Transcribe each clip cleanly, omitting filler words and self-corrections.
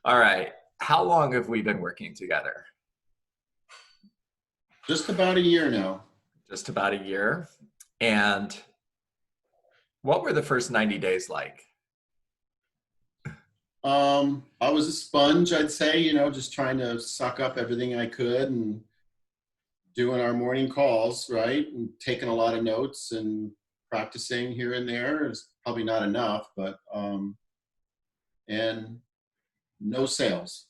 All right. How long have we been working together? Just about a year now. Just about a year. And what were the first 90 days like? I was a sponge, I'd say, just trying to suck up everything I could and doing our morning calls, right? And taking a lot of notes and practicing here and there is probably not enough, but and no sales.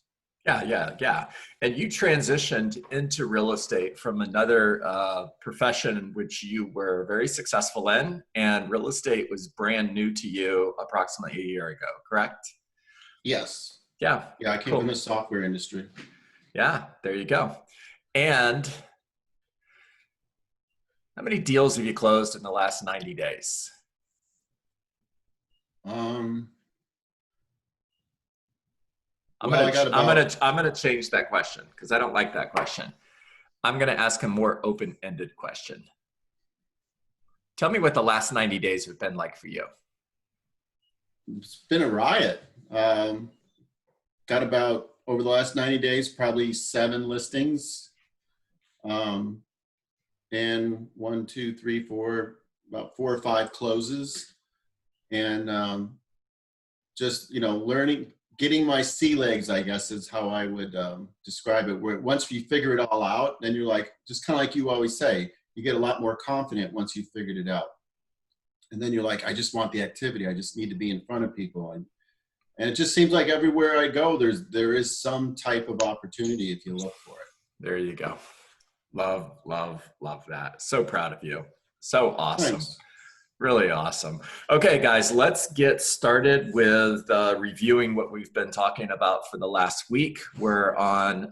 Yeah, yeah, yeah. And you transitioned into real estate from another profession which you were very successful in, and real estate was brand new to you approximately a year ago, correct? Yes. Yeah, Yeah, I came from the cool. software industry. Yeah, there you go. And how many deals have you closed in the last 90 days? Um, I'm well, gonna I got I'm gonna about I'm gonna change that question because I don't like that question. I'm gonna ask a more open-ended question. Tell me what the last 90 days have been like for you. it's been a riot. Got about over the last 90 days, probably 7 listings. Um, and one, two, three, four, about 4 or 5 closes. And just, learning, getting my sea legs, I guess is how I would describe it. Where once you figure it all out, then you're like, just kind of like you always say, you get a lot more confident once you've figured it out. And then you're like, I just want the activity. I just need to be in front of people. And it just seems like everywhere I go, there is some type of opportunity if you look for it. There you go. Love, love, love that. So proud of you. So awesome. Thanks. Really awesome. Okay, guys, let's get started with reviewing what we've been talking about for the last week. We're on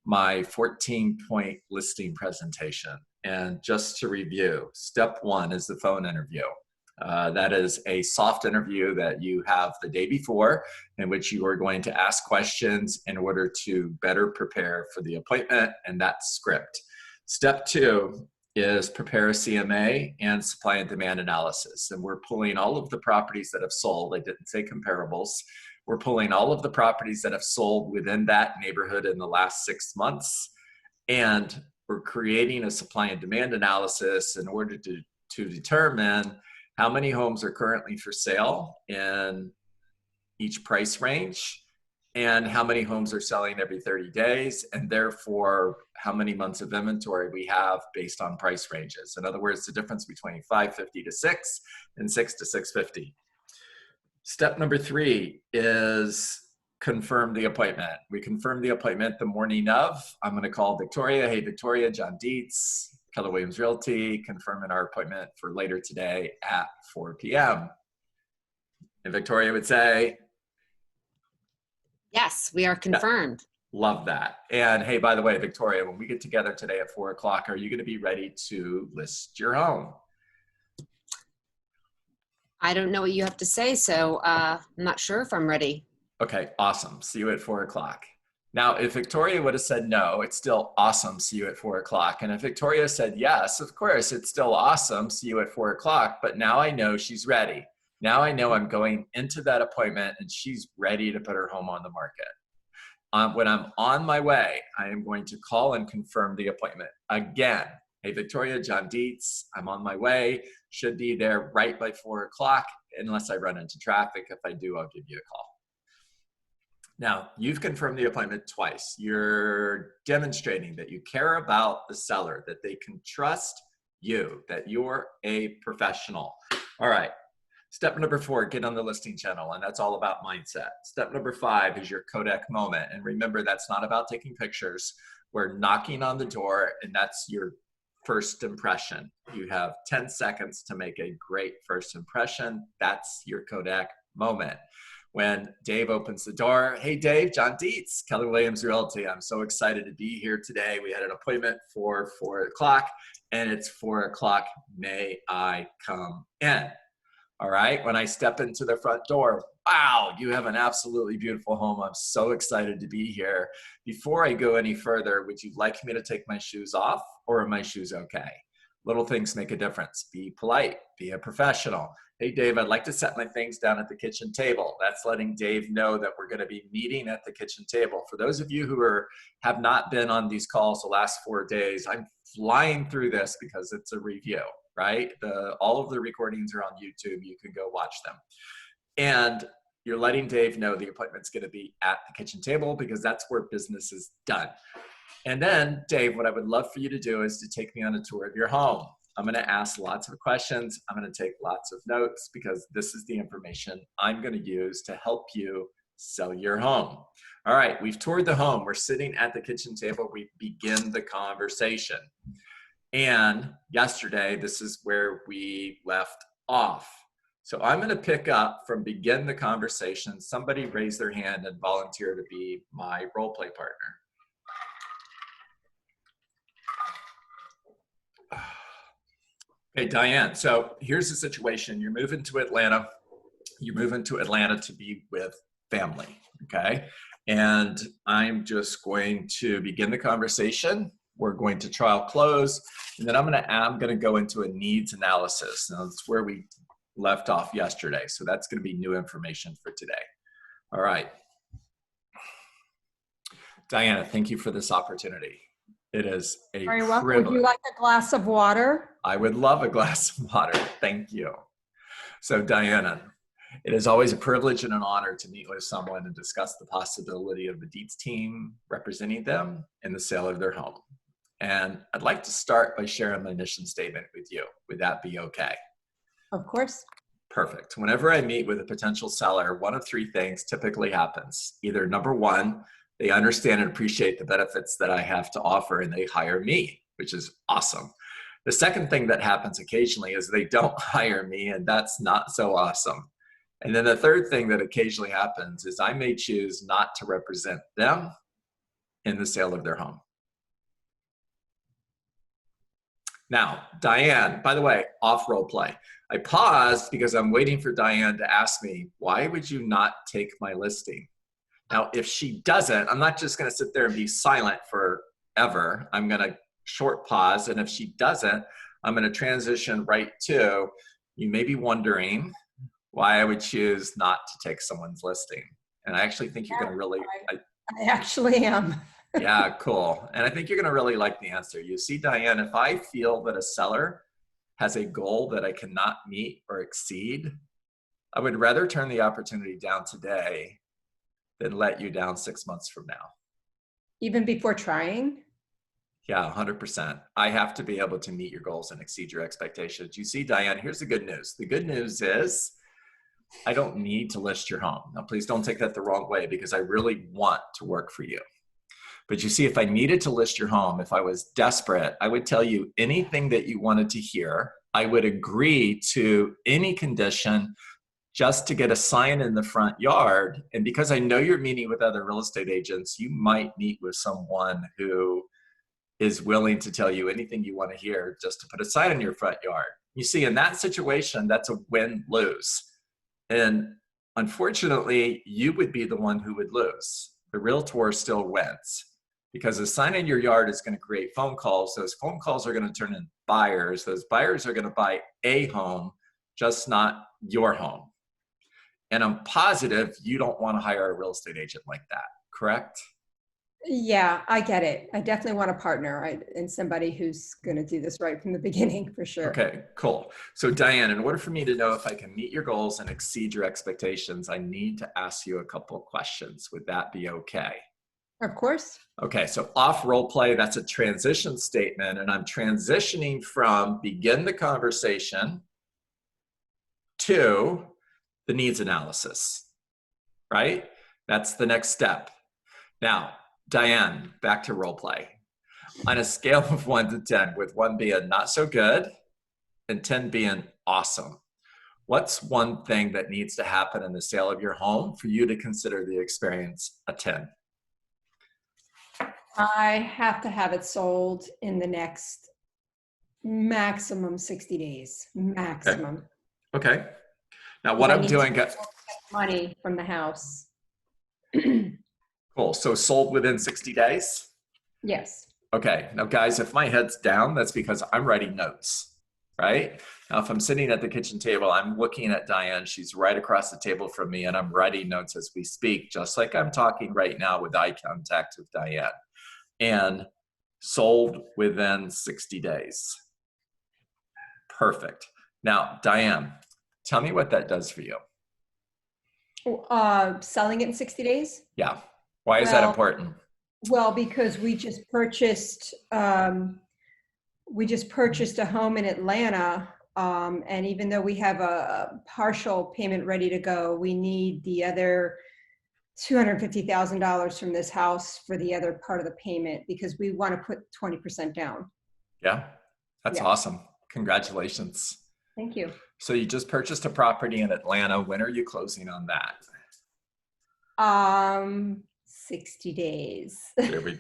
my 14-point listing presentation. And just to review, step one is the phone interview. That is a soft interview that you have the day before, in which you are going to ask questions in order to better prepare for the appointment and that script. Step two is prepare a CMA and supply and demand analysis. And we're pulling all of the properties that have sold. I didn't say comparables. We're pulling all of the properties that have sold within that neighborhood in the last 6 months. And we're creating a supply and demand analysis in order to determine how many homes are currently for sale in each price range, and how many homes are selling every 30 days, and therefore how many months of inventory we have based on price ranges. In other words, the difference between 550 to 6 and 6 to 650. Step number 3 is confirm the appointment. We confirm the appointment the morning of. I'm going to call Victoria. Hey, Victoria, John Dietz, Keller Williams Realty, confirming our appointment for later today at 4 p.m. And Victoria would say, yes, we are confirmed. love that. And hey, by the way, Victoria, when we get together today at 4 o'clock, are you going to be ready to list your home? I don't know what you have to say, so I'm not sure if I'm ready. Okay, awesome. See you at 4 o'clock. Now, if Victoria would have said no, it's still awesome. See you at 4 o'clock. And if Victoria said yes, of course, it's still awesome. See you at 4 o'clock. But now I know she's ready. Now I know I'm going into that appointment and she's ready to put her home on the market. When I'm on my way, I am going to call and confirm the appointment again. Hey, Victoria, John Dietz, I'm on my way. Should be there right by 4 o'clock, unless I run into traffic. If I do, I'll give you a call. Now, you've confirmed the appointment twice. You're demonstrating that you care about the seller, that they can trust you, that you're a professional. All right. Step number 4, get on the listing channel, and that's all about mindset. Step number 5 is your Kodak moment. And remember, that's not about taking pictures. We're knocking on the door, and that's your first impression. You have 10 seconds to make a great first impression. That's your Kodak moment. When Dave opens the door, hey Dave, John Dietz, Keller Williams Realty. I'm so excited to be here today. We had an appointment for 4 o'clock, and it's 4 o'clock. May I come in? All right, when I step into the front door, wow, you have an absolutely beautiful home. I'm so excited to be here. Before I go any further, would you like me to take my shoes off, or are my shoes okay? Little things make a difference. Be polite, be a professional. Hey, Dave, I'd like to set my things down at the kitchen table. That's letting Dave know that we're going to be meeting at the kitchen table. For those of you who have not been on these calls the last 4 days, I'm flying through this because it's a review, right? All of the recordings are on YouTube. You can go watch them. And you're letting Dave know the appointment's going to be at the kitchen table because that's where business is done. And then, Dave, what I would love for you to do is to take me on a tour of your home. I'm going to ask lots of questions. I'm going to take lots of notes because this is the information I'm going to use to help you sell your home. All right, we've toured the home. We're sitting at the kitchen table. We begin the conversation. And yesterday, this is where we left off. So I'm going to pick up from begin the conversation. Somebody raise their hand and volunteer to be my role play partner. Hey, Diane, so here's the situation. You're moving to Atlanta. You're moving to Atlanta to be with family, okay? And I'm just going to begin the conversation. We're going to trial close, and then I'm gonna go into a needs analysis. Now, that's where we left off yesterday, so that's gonna be new information for today. All right. Diana, thank you for this opportunity. It is a Very welcome. privilege. Would you like a glass of water? I would love a glass of water. Thank you. So Diana, it is always a privilege and an honor to meet with someone and discuss the possibility of the Dietz team representing them in the sale of their home. And I'd like to start by sharing my mission statement with you. Would that be okay? Of course. Perfect. Whenever I meet with a potential seller, one of three things typically happens. Either number one, they understand and appreciate the benefits that I have to offer and they hire me, which is awesome. The second thing that happens occasionally is they don't hire me, and that's not so awesome. And then the third thing that occasionally happens is I may choose not to represent them in the sale of their home. Now, Diane, by the way, off role play. I paused because I'm waiting for Diane to ask me, why would you not take my listing? Now, if she doesn't, I'm not just going to sit there and be silent forever. I'm going to short pause. And if she doesn't, I'm going to transition right to, you may be wondering why I would choose not to take someone's listing. And I actually think you're going to really, I actually am. yeah, cool. And I think you're going to really like the answer. You see, Diane, if I feel that a seller has a goal that I cannot meet or exceed, I would rather turn the opportunity down today than let you down 6 months from now. Even before trying? Yeah, 100%. I have to be able to meet your goals and exceed your expectations. You see, Diane, here's the good news. The good news is I don't need to list your home. Now, please don't take that the wrong way because I really want to work for you. But you see, if I needed to list your home, if I was desperate, I would tell you anything that you wanted to hear. I would agree to any condition just to get a sign in the front yard. And because I know you're meeting with other real estate agents, you might meet with someone who is willing to tell you anything you want to hear just to put a sign in your front yard. You see, in that situation, that's a win-lose. And unfortunately, you would be the one who would lose. The realtor still wins because a sign in your yard is going to create phone calls. Those phone calls are going to turn into buyers. Those buyers are going to buy a home, just not your home. And I'm positive you don't want to hire a real estate agent like that, correct? Yeah, I get it. I definitely want a partner and somebody who's going to do this right from the beginning, for sure. Okay, cool. So Diane, in order for me to know if I can meet your goals and exceed your expectations, I need to ask you a couple of questions. Would that be okay? Of course. Okay, so off role play, that's a transition statement, and I'm transitioning from begin the conversation to the needs analysis, right? That's the next step. Now, Diane, back to role play. On a scale of 1 to 10, with 1 being not so good and 10 being awesome, what's one thing that needs to happen in the sale of your home for you to consider the experience a 10? I have to have it sold in the next maximum 60 days, maximum. Okay. Now what I'm doing, money from the house. cool. So sold within 60 days? Yes. Okay. Now guys, if my head's down, that's because I'm writing notes. right? Now, if I'm sitting at the kitchen table, I'm looking at Diane. She's right across the table from me, and I'm writing notes as we speak, just like I'm talking right now with eye contact with Diane. And sold within 60 days. Perfect. Now, Diane, tell me what that does for you. Selling it in 60 days? Yeah. Why is that important? Well, because we just purchased a home in Atlanta. And even though we have a partial payment ready to go, we need the other $250,000 from this house for the other part of the payment because we want to put 20% down. Yeah, that's Yeah. awesome. Congratulations. Thank you. So you just purchased a property in Atlanta. When are you closing on that? 60 days. There we-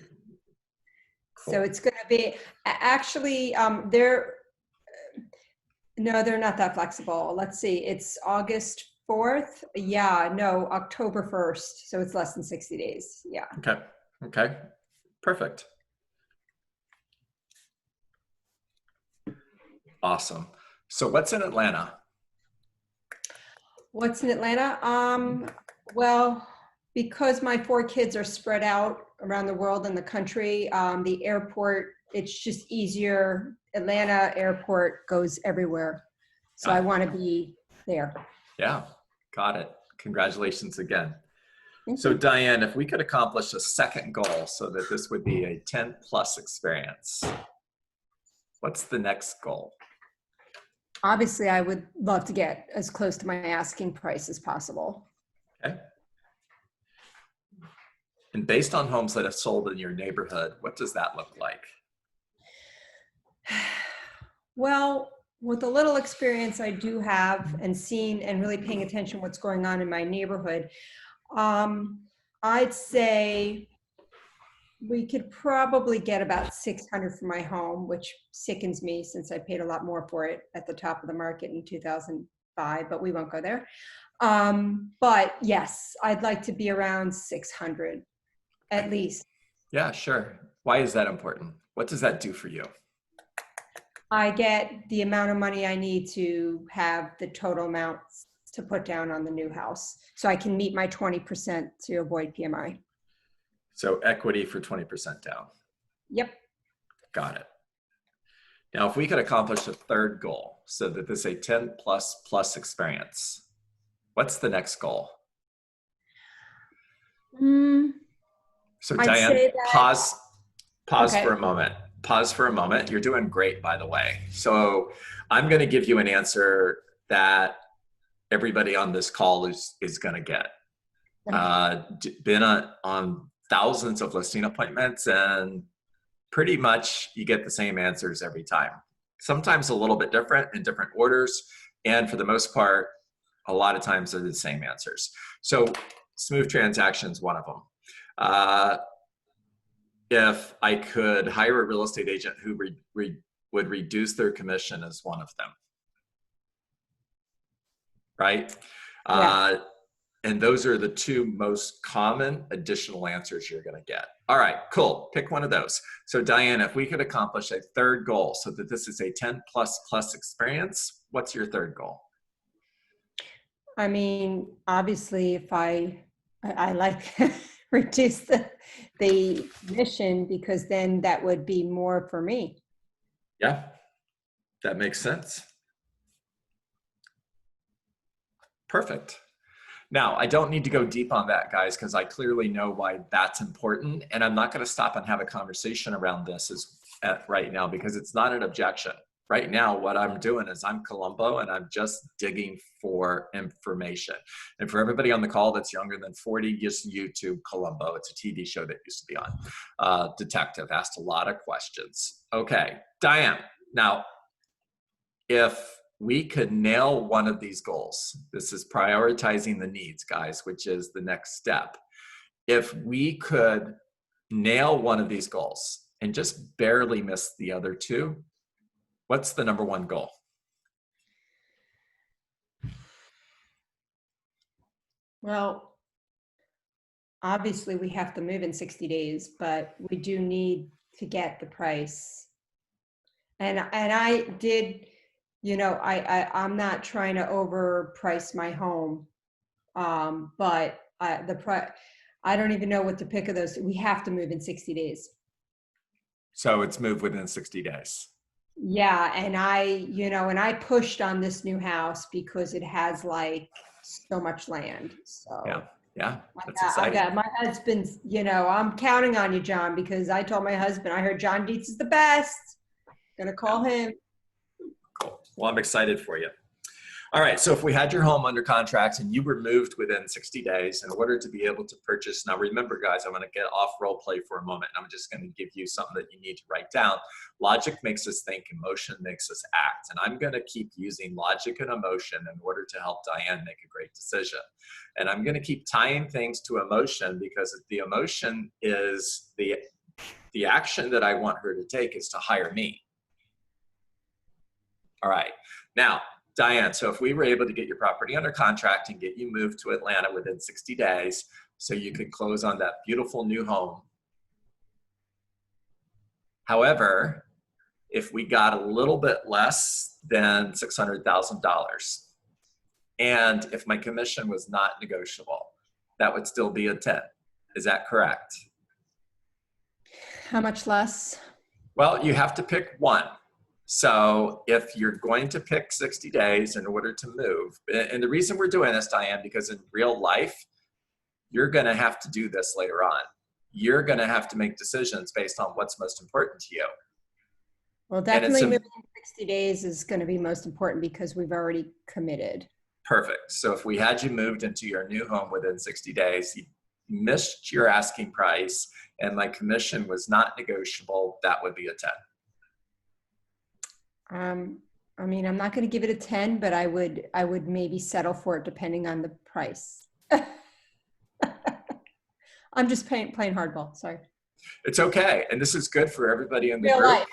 So it's going to be actually they're not that flexible. Let's see, it's August 4th. Yeah, no, October 1st. So it's less than 60 days. Yeah. Okay. Okay. Perfect. Awesome. So what's in Atlanta? What's in Atlanta? Well, because my 4 kids are spread out around the world and the country, the airport, it's just easier. Atlanta airport goes everywhere. So I want to be there. Yeah, got it. Congratulations again. Thank So you. Diane, if we could accomplish a second goal so that this would be a 10 plus experience, what's the next goal? Obviously, I would love to get as close to my asking price as possible. Okay. And based on homes that have sold in your neighborhood, what does that look like? Well, with the little experience I do have and seeing and really paying attention what's going on in my neighborhood, I'd say we could probably get about 600 for my home, which sickens me since I paid a lot more for it at the top of the market in 2005, but we won't go there. But yes, I'd like to be around 600 at least. Yeah, sure. Why is that important? What does that do for you? I get the amount of money I need to have the total amount to put down on the new house. So I can meet my 20% to avoid PMI. So equity for 20% down. Yep. Got it. Now, if we could accomplish a third goal so that this is a 10 plus experience, what's the next goal? So I'd Diane, say that- pause Okay. for a moment. Pause for a moment. You're doing great, by the way. So I'm going to give you an answer that everybody on this call is going to get. Been on thousands of listing appointments, and pretty much you get the same answers every time. Sometimes a little bit different in different orders, and for the most part, a lot of times they're the same answers. So smooth transactions, one of them. If I could hire a real estate agent who would reduce their commission as one of them, right? Yeah. And those are the 2 most common additional answers you're going to get. All right, cool. Pick one of those. So Diane, if we could accomplish a third goal so that this is a 10 plus experience, what's your third goal? I mean, obviously, if I like reduce the commission because then that would be more for me. Yeah, that makes sense. Perfect. Now, I don't need to go deep on that, guys, because I clearly know why that's important. And I'm not going to stop and have a conversation around this right now because it's not an objection. Right now, what I'm doing is I'm Columbo and I'm just digging for information. And for everybody on the call that's younger than 40, just YouTube Columbo. It's a TV show that used to be on. Detective asked a lot of questions. Okay, Diane, now, if we could nail one of these goals, this is prioritizing the needs, guys, which is the next step. If we could nail one of these goals and just barely miss the other 2, what's the number 1 goal? Well, obviously we have to move in 60 days, but we do need to get the price. And I did I'm not trying to overprice my home. But I don't even know what to pick of those. We have to move in 60 days. So it's moved within 60 days. Yeah, and I pushed on this new house because it has like so much land. So Yeah. Yeah. That's I exciting. got my husband's, I'm counting on you, John, because I told my husband, I heard John Dietz is the best. Gonna call him. Cool. Well, I'm excited for you. All right. So if we had your home under contract and you were moved within 60 days in order to be able to purchase, now remember, guys, I'm going to get off role play for a moment. I'm just going to give you something that you need to write down. Logic makes us think, emotion makes us act. And I'm going to keep using logic and emotion in order to help Diane make a great decision. And I'm going to keep tying things to emotion because the emotion is the action that I want her to take is to hire me. All right. Now, Diane, so if we were able to get your property under contract and get you moved to Atlanta within 60 days so you could close on that beautiful new home. However, if we got a little bit less than $600,000 and if my commission was not negotiable, that would still be a 10. Is that correct? How much less? Well, you have to pick one. So if you're going to pick 60 days in order to move, and the reason we're doing this, Diane, because in real life, you're going to have to do this later on. You're going to have to make decisions based on what's most important to you. Well, definitely moving in 60 days is going to be most important because we've already committed. Perfect. So if we had you moved into your new home within 60 days, you missed your asking price, and my commission was not negotiable, that would be a 10. I mean, I'm not going to give it a 10, but I would maybe settle for it depending on the price. I'm just playing hardball. Sorry. It's okay. And this is good for everybody in the Real group. life.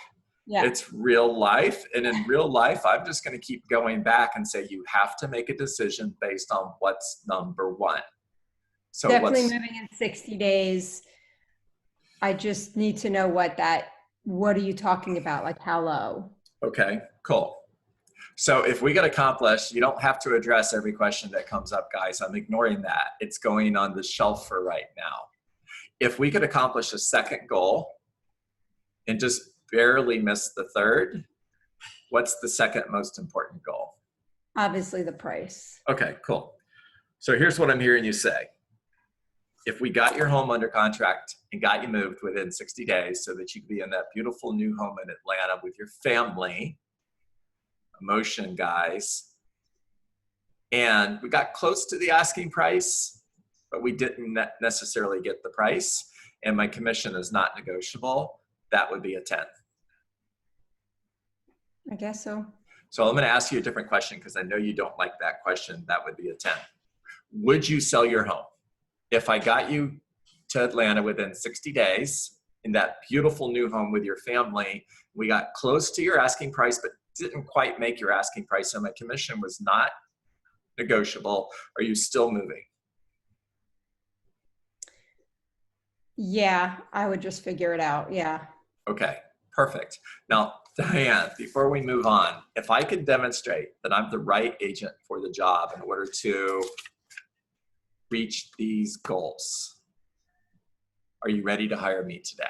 Yeah. It's real life. And in real life, I'm just going to keep going back and say, you have to make a decision based on what's number one. So definitely moving in 60 days. I just need to know what are you talking about? Like how low? Okay, cool. So if we get accomplished, you don't have to address every question that comes up, guys. I'm ignoring that. It's going on the shelf for right now. If we could accomplish a second goal and just barely miss the third, what's the second most important goal? Obviously the price. Okay, cool. So here's what I'm hearing you say. If we got your home under contract and got you moved within 60 days so that you could be in that beautiful new home in Atlanta with your family, emotion, guys, and we got close to the asking price, but we didn't necessarily get the price, and my commission is not negotiable, that would be a 10. I guess so. So I'm going to ask you a different question because I know you don't like that question. That would be a 10. Would you sell your home? If I got you to Atlanta within 60 days in that beautiful new home with your family, we got close to your asking price, but didn't quite make your asking price, and my commission was not negotiable, are you still moving? Yeah, I would just figure it out. Yeah. Okay, perfect. Now, Diane, before we move on, if I could demonstrate that I'm the right agent for the job in order to reach these goals, are you ready to hire me today?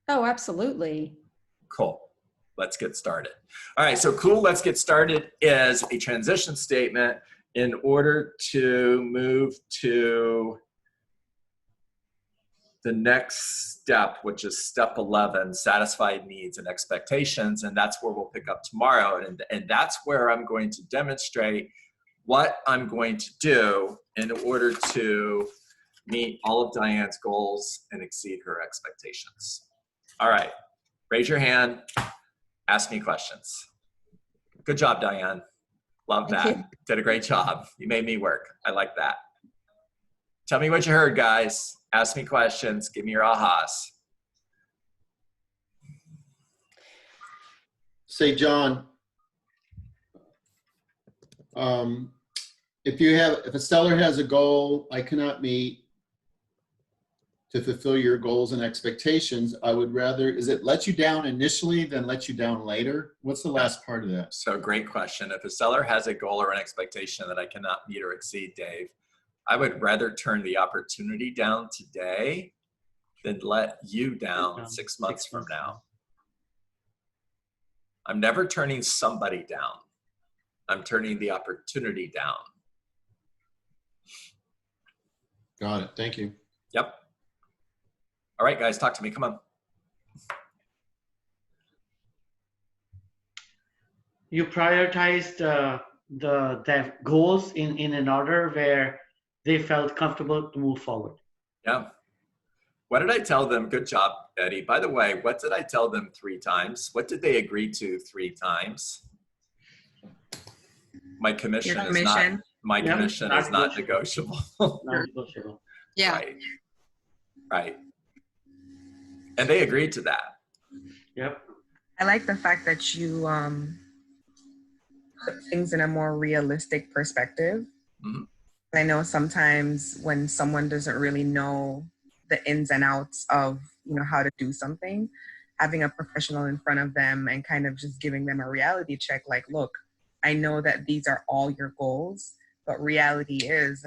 Oh, absolutely. Cool. Let's get started. All right, so cool, let's get started is a transition statement in order to move to the next step, which is step 11, satisfied needs and expectations. And that's where we'll pick up tomorrow. And that's where I'm going to demonstrate what I'm going to do in order to meet all of Diane's goals and exceed her expectations. All right, raise your hand, ask me questions. Good job, Diane. Love that. Thank you. Did a great job. You made me work. I like that. Tell me what you heard, guys. Ask me questions. Give me your ahas. Say, John, if a seller has a goal I cannot meet, to fulfill your goals and expectations, I would rather, is it let you down initially than let you down later? What's the last part of that? So great question. If a seller has a goal or an expectation that I cannot meet or exceed, Dave, I would rather turn the opportunity down today than let you down 6 months from now. I'm never turning somebody down. I'm turning the opportunity down. Got it. Thank you. Yep. All right, guys, talk to me. Come on. You prioritized the goals in an order where they felt comfortable to move forward. Yeah. What did I tell them? Good job, Betty. By the way, what did I tell them 3 times? What did they agree to 3 times? My commission Your is not, commission. my Yeah, commission not is not negotiable. Non-negotiable. Yeah. Right. Right. And they agreed to that. Yep. I like the fact that you put things in a more realistic perspective. Mhm. I know sometimes when someone doesn't really know the ins and outs of, you know, how to do something, having a professional in front of them and kind of just giving them a reality check, like, look, I know that these are all your goals, but reality is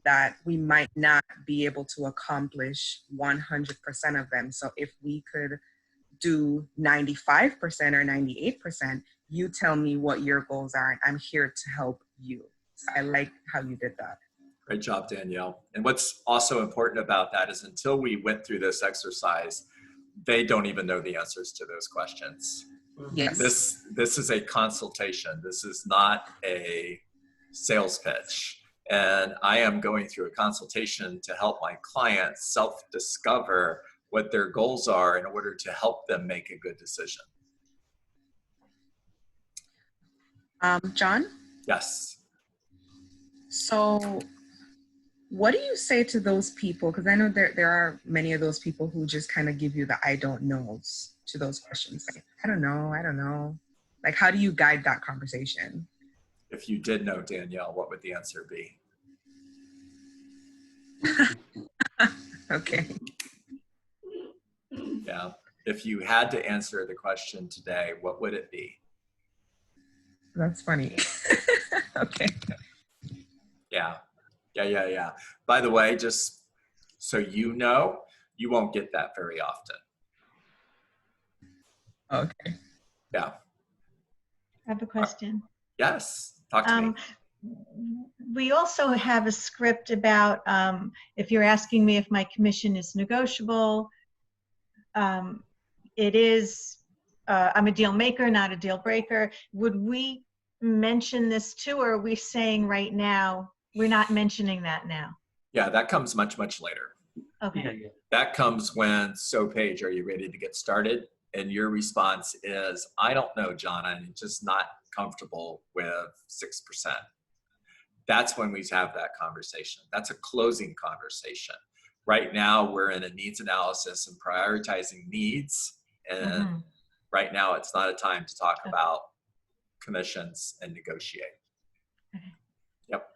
that we might not be able to accomplish 100% of them. So if we could do 95% or 98%, you tell me what your goals are, and I'm here to help you. So I like how you did that. Great job, Danielle. And what's also important about that is until we went through this exercise, they don't even know the answers to those questions. Yes. This is a consultation. This is not a sales pitch. And I am going through a consultation to help my clients self-discover what their goals are in order to help them make a good decision. John, Yes. so what do you say to those people? Because I know there are many of those people who just kind of give you the I don't knows to those questions. Like, I don't know. Like, how do you guide that conversation? If you did know, Danielle, what would the answer be? Okay. Yeah. If you had to answer the question today, what would it be? That's funny. Okay. Yeah. By the way, just so you know, you won't get that very often. Okay. Yeah. I have a question. Yes. Talk to me. We also have a script about if you're asking me if my commission is negotiable, it is, I'm a deal maker, not a deal breaker. Would we mention this too, or are we saying right now, we're not mentioning that now? Yeah, that comes much, much later. Okay. Yeah. That comes when, so Paige, are you ready to get started? And your response is, I don't know, John, I'm just not comfortable with 6%. That's when we have that conversation. That's a closing conversation. Right now, we're in a needs analysis and prioritizing needs. And right now, it's not a time to talk about commissions and negotiate. Yep.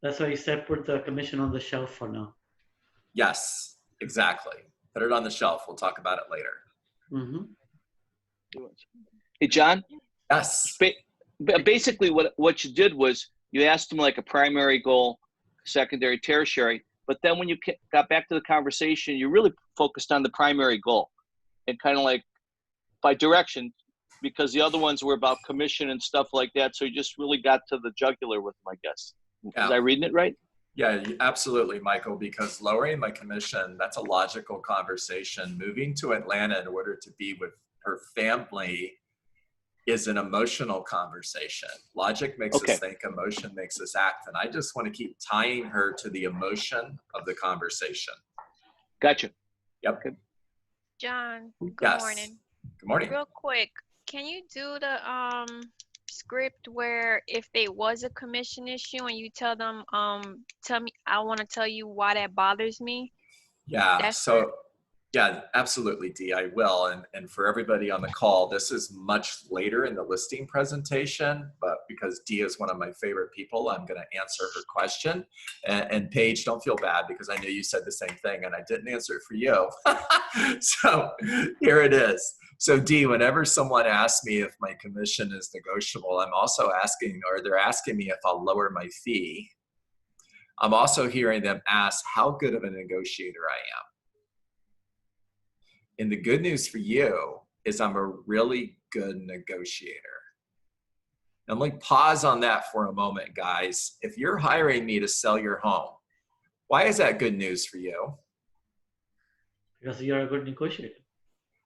That's why you said put the commission on the shelf for now. Yes, exactly. Put it on the shelf. We'll talk about it later. Mm-hmm. Hey, John, Yes. basically what you did was you asked them like a primary goal, secondary, tertiary, but then when you got back to the conversation, you really focused on the primary goal and kind of like by direction, because the other ones were about commission and stuff like that. So you just really got to the jugular with them, I guess. Yeah. Was I reading it right? Yeah, absolutely, Michael, because lowering my commission, that's a logical conversation. Moving to Atlanta in order to be with her family is an emotional conversation. Logic makes us think, emotion makes us act. And I just want to keep tying her to the emotion of the conversation. Gotcha. Yep. Okay. John, good Yes. morning. Good morning. Real quick, can you do the script where if there was a commission issue and you tell them, tell me, I want to tell you why that bothers me? Yeah. That's So Yeah, absolutely, Dee, I will. And for everybody on the call, this is much later in the listing presentation, but because Dee is one of my favorite people, I'm going to answer her question. And Paige, don't feel bad because I know you said the same thing and I didn't answer it for you. So here it is. So Dee, whenever someone asks me if my commission is negotiable, I'm also asking, or they're asking me if I'll lower my fee. I'm also hearing them ask how good of a negotiator I am. And the good news for you is I'm a really good negotiator. Now, let me pause on that for a moment, guys. If you're hiring me to sell your home, why is that good news for you? Because you're a good negotiator.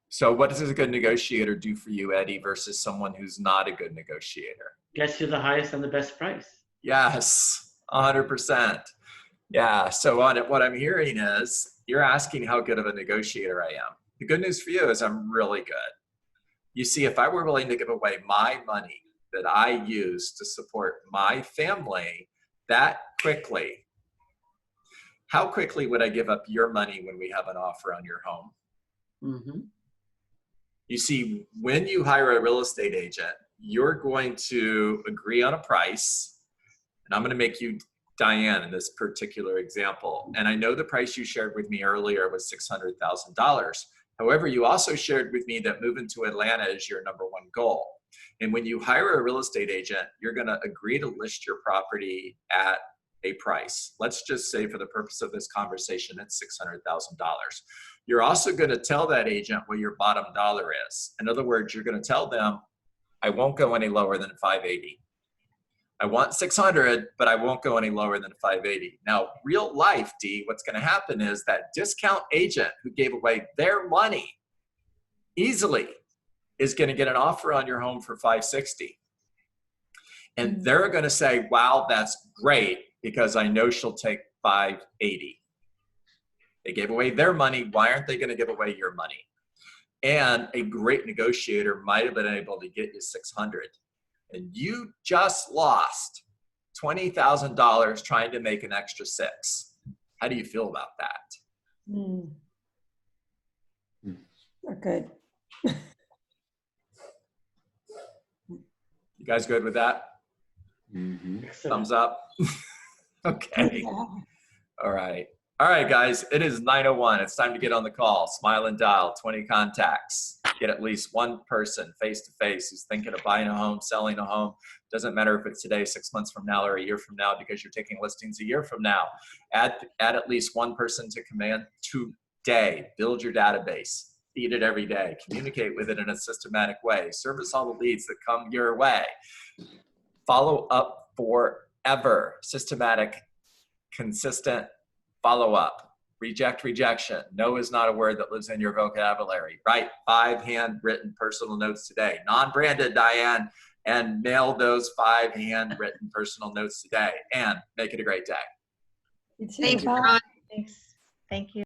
So what does a good negotiator do for you, Eddie, versus someone who's not a good negotiator? Gets you the highest and the best price. Yes, 100%. Yeah, so what I'm hearing is you're asking how good of a negotiator I am. The good news for you is I'm really good. You see, if I were willing to give away my money that I use to support my family that quickly, how quickly would I give up your money when we have an offer on your home? Mm-hmm. You see, when you hire a real estate agent, you're going to agree on a price, and I'm going to make you Diane in this particular example. And I know the price you shared with me earlier was $600,000. However, you also shared with me that moving to Atlanta is your number one goal. And when you hire a real estate agent, you're going to agree to list your property at a price. Let's just say for the purpose of this conversation, it's $600,000. You're also going to tell that agent what your bottom dollar is. In other words, you're going to tell them, I won't go any lower than 580. I want 600, but I won't go any lower than 580. Now, real life, Dee, what's going to happen is that discount agent who gave away their money easily is going to get an offer on your home for 560. And they're going to say, wow, that's great because I know she'll take 580. They gave away their money. Why aren't they going to give away your money? And a great negotiator might have been able to get you 600. And you just lost $20,000 trying to make an extra 6. How do you feel about that? Not good. You guys good with that? Mm-hmm. Thumbs up? Okay. Yeah. All right. All right, guys, it is 9:01. It's time to get on the call. Smile and dial 20 contacts. Get at least one person face-to-face who's thinking of buying a home, selling a home. Doesn't matter if it's today, 6 months from now, or a year from now, because you're taking listings a year from now. Add at least one person to command today. Build your database. Feed it every day. Communicate with it in a systematic way. Service all the leads that come your way. Follow up forever. Systematic, consistent follow up. Reject, rejection. No is not a word that lives in your vocabulary. Write 5 handwritten personal notes today. Non-branded, Diane. And mail those 5 handwritten personal notes today. And make it a great day. You too. Thank you, Bye. Ron. Thanks. Thank you.